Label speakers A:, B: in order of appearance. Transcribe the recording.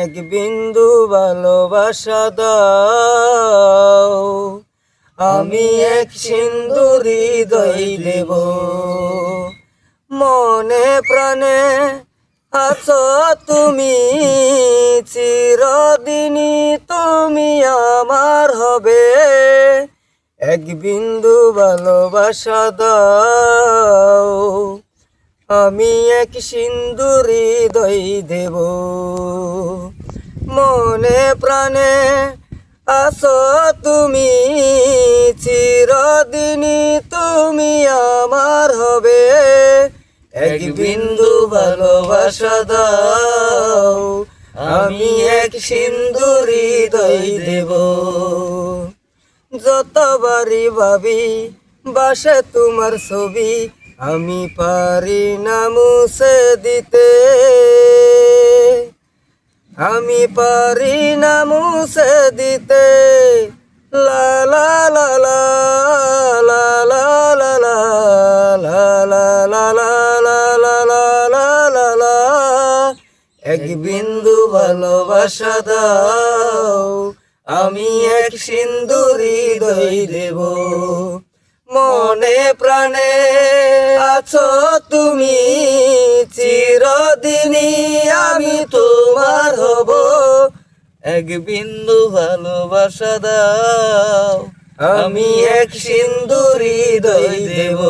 A: এক বিন্দু ভালোবাসা দাও, আমি এক সিন্ধু হৃদয় দেব। মনে প্রাণে আছো তুমি, চিরদিনই তুমি আমার হবে। এক বিন্দু ভালোবাসা দাও, আমি এক সিন্ধু হৃদয় দেব। মনে প্রাণে আছো তুমি, চিরদিনই তুমি আমার হবে। এক বিন্দু ভালোবাসা দাও, আমি এক সিন্ধু হৃদয় দেব। যতবারই ভাবি বাসে তোমার ছবি, আমি পারি না মুছে দিতে। আমি পারি না মুছে দিতে। লা লা লা লা লা লা লা লা লা লা লা লা লা লা লা লা। এক বিন্দু ভালোবাসা দাও, আমি এক সিন্ধু হৃদয় দেব। মনে প্রাণে আছো তুমি, চিরদিনই আমি তোমার হব। এক বিন্দু ভালোবাসা দাও, আমি এক সিন্ধু হৃদয় দেব।